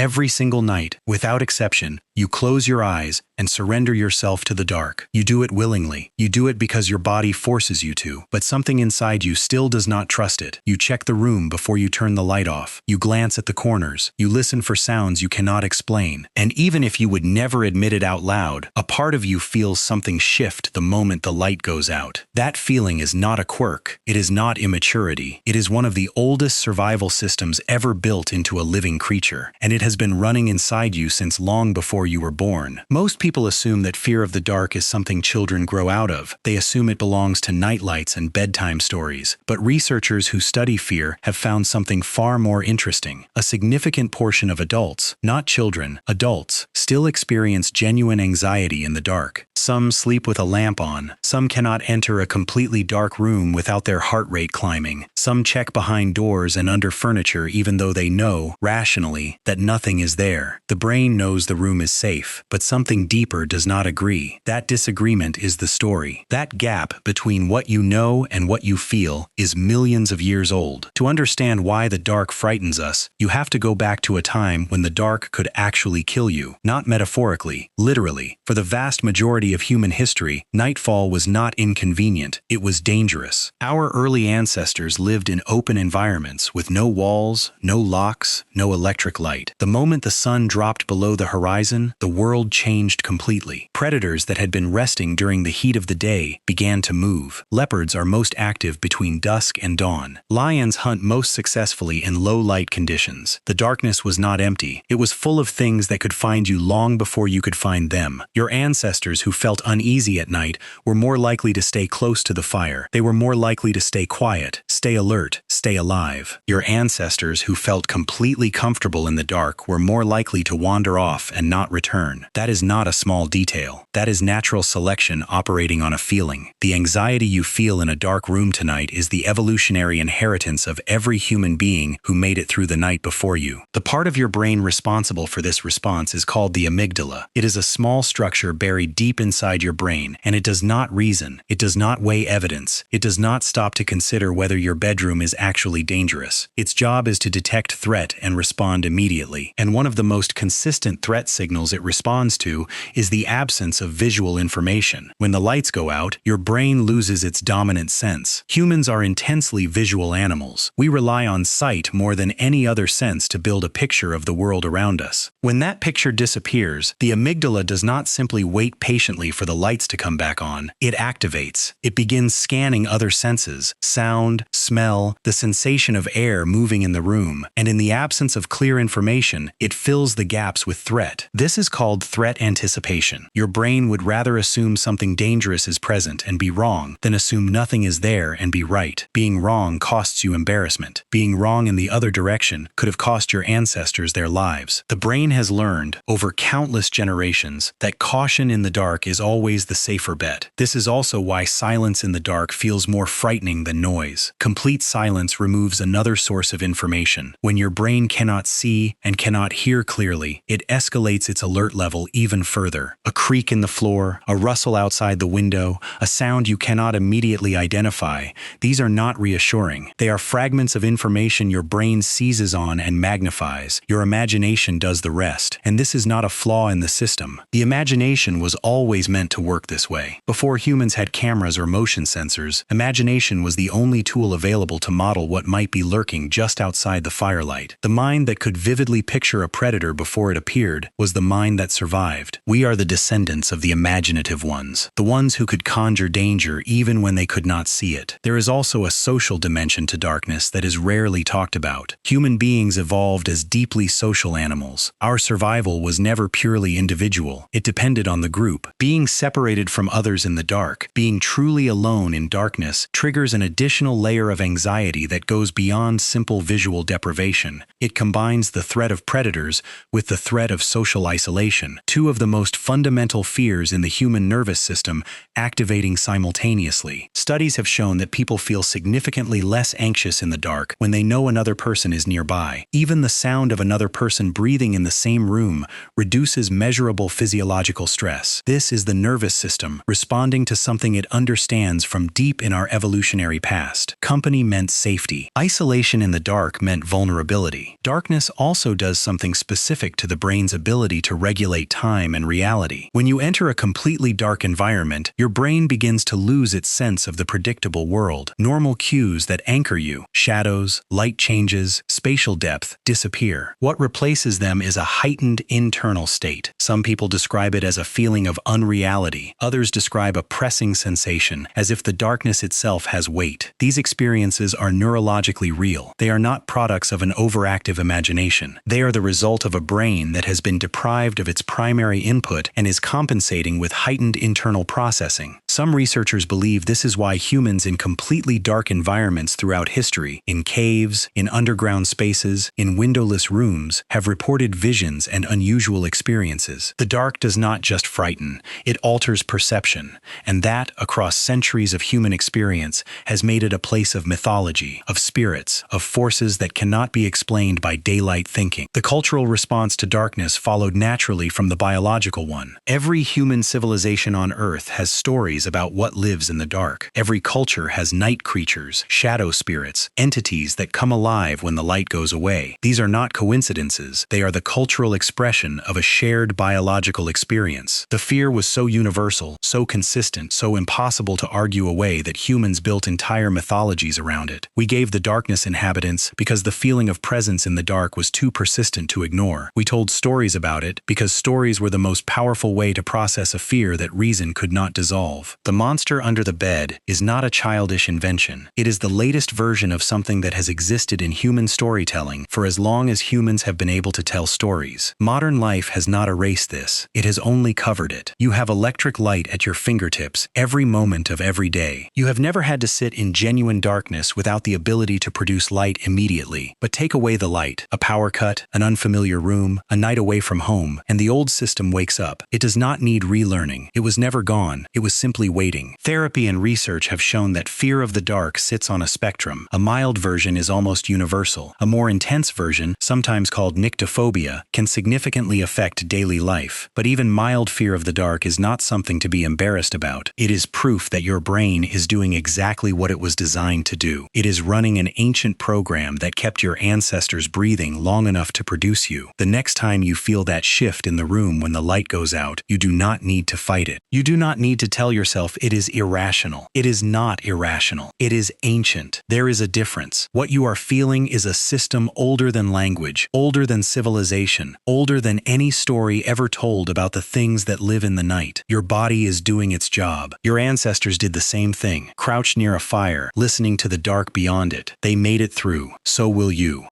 Every single night, without exception, you close your eyes and surrender yourself to the dark. You do it willingly. You do it because your body forces you to, but something inside you still does not trust it. You check the room before you turn the light off. You glance at the corners. You listen for sounds you cannot explain. And even if you would never admit it out loud, a part of you feels something shift the moment the light goes out. That feeling is not a quirk. It is not immaturity. It is one of the oldest survival systems ever built into a living creature, and it has been running inside you since long before you were born. Most people assume that fear of the dark is something children grow out of. They assume it belongs to nightlights and bedtime stories. But researchers who study fear have found something far more interesting. A significant portion of adults, not children, adults, still experience genuine anxiety in the dark. Some sleep with a lamp on. Some cannot enter a completely dark room without their heart rate climbing. Some check behind doors and under furniture even though they know, rationally, that nothing is there. The brain knows the room is safe, but something deeper does not agree. That disagreement is the story. That gap between what you know and what you feel is millions of years old. To understand why the dark frightens us, you have to go back to a time when the dark could actually kill you. Not metaphorically, literally. For the vast majority of human history, nightfall was not inconvenient. It was dangerous. Our early ancestors lived in open environments with no walls, no locks, no electric light. The moment the sun dropped below the horizon, the world changed completely. Predators that had been resting during the heat of the day began to move. Leopards are most active between dusk and dawn. Lions hunt most successfully in low light conditions. The darkness was not empty. It was full of things that could find you long before you could find them. Your ancestors who felt uneasy at night were more likely to stay close to the fire. They were more likely to stay quiet, stay alert, stay alive. Your ancestors who felt completely comfortable in the dark were more likely to wander off and not return. That is not a small detail. That is natural selection operating on a feeling. The anxiety you feel in a dark room tonight is the evolutionary inheritance of every human being who made it through the night before you. The part of your brain responsible for this response is called the amygdala. It is a small structure buried deep inside your brain, and it does not reason. It does not weigh evidence. It does not stop to consider whether your bedroom is actually dangerous. Its job is to detect threat and respond immediately. And one of the most consistent threat signals it responds to is the absence of visual information. When the lights go out, your brain loses its dominant sense. Humans are intensely visual animals. We rely on sight more than any other sense to build a picture of the world around us. When that picture disappears, the amygdala does not simply wait patiently for the lights to come back on. It activates. It begins scanning other senses, sound, smell, the sensation of air moving in the room, and in the absence of clear information, it fills the gaps with threat. This is called threat anticipation. Your brain would rather assume something dangerous is present and be wrong than assume nothing is there and be right. Being wrong costs you embarrassment. Being wrong in the other direction could have cost your ancestors their lives. The brain has learned, over countless generations, that caution in the dark is always the safer bet. This is also why silence in the dark feels more frightening than noise. Complete silence removes another source of information. When your brain cannot see and cannot hear clearly, it escalates its alert level even further. A creak in the floor, a rustle outside the window, a sound you cannot immediately identify. These are not reassuring. They are fragments of information your brain seizes on and magnifies. Your imagination does the rest. And this is not a flaw in the system. The imagination was always meant to work this way. Before humans had cameras or motion sensors, imagination was the only tool available to model what might be lurking just outside the firelight. The mind that could vividly picture a predator before it appeared was the mind that survived. We are the descendants of the imaginative ones, the ones who could conjure danger even when they could not see it. There is also a social dimension to darkness that is rarely talked about. Human beings evolved as deeply social animals. Our survival was never purely individual. It depended on the group. Being separated from others in the dark, being truly alone in darkness, triggers an additional layer of anxiety that goes beyond simple visual deprivation. It combines the threat of predators with the threat of social isolation, two of the most fundamental fears in the human nervous system activating simultaneously. Studies have shown that people feel significantly less anxious in the dark when they know another person is nearby. Even the sound of another person breathing in the same room reduces measurable physiological stress. This is the nervous system responding to something it understands from deep in our evolutionary past. Company meant safety. Isolation in the dark meant vulnerability. Darkness also does does something specific to the brain's ability to regulate time and reality. When you enter a completely dark environment, your brain begins to lose its sense of the predictable world. Normal cues that anchor you, shadows, light changes, spatial depth, disappear. What replaces them is a heightened internal state. Some people describe it as a feeling of unreality. Others describe a pressing sensation, as if the darkness itself has weight. These experiences are neurologically real. They are not products of an overactive imagination. They are the result of a brain that has been deprived of its primary input and is compensating with heightened internal processing. Some researchers believe this is why humans in completely dark environments throughout history, in caves, in underground spaces, in windowless rooms, have reported visions and unusual experiences. The dark does not just frighten, it alters perception, and that, across centuries of human experience, has made it a place of mythology, of spirits, of forces that cannot be explained by daylight thinking. The cultural response to darkness followed naturally from the biological one. Every human civilization on Earth has stories about what lives in the dark. Every culture has night creatures, shadow spirits, entities that come alive when the light goes away. These are not coincidences. They are the cultural expression of a shared biological experience. The fear was so universal, so consistent, so impossible to argue away that humans built entire mythologies around it. We gave the darkness inhabitants because the feeling of presence in the dark was too persistent to ignore. We told stories about it because stories were the most powerful way to process a fear that reason could not dissolve. The monster under the bed is not a childish invention. It is the latest version of something that has existed in human storytelling for as long as humans have been able to tell stories. Modern life has not erased this. It has only covered it. You have electric light at your fingertips every moment of every day. You have never had to sit in genuine darkness without the ability to produce light immediately. But take away the light, a power cut, an unfamiliar room, a night away from home, and the old system wakes up. It does not need relearning. It was never gone. It was simply waiting. Therapy and research have shown that fear of the dark sits on a spectrum. A mild version is almost universal. A more intense version, sometimes called nyctophobia, can significantly affect daily life. But even mild fear of the dark is not something to be embarrassed about. It is proof that your brain is doing exactly what it was designed to do. It is running an ancient program that kept your ancestors breathing long enough to produce you. The next time you feel that shift in the room when the light goes out, you do not need to fight it. You do not need to tell yourself it is irrational. It is not irrational. It is ancient. There is a difference. What you are feeling is a system older than language, older than civilization, older than any story ever told about the things that live in the night. Your body is doing its job. Your ancestors did the same thing, crouched near a fire, listening to the dark beyond it. They made it through. So will you.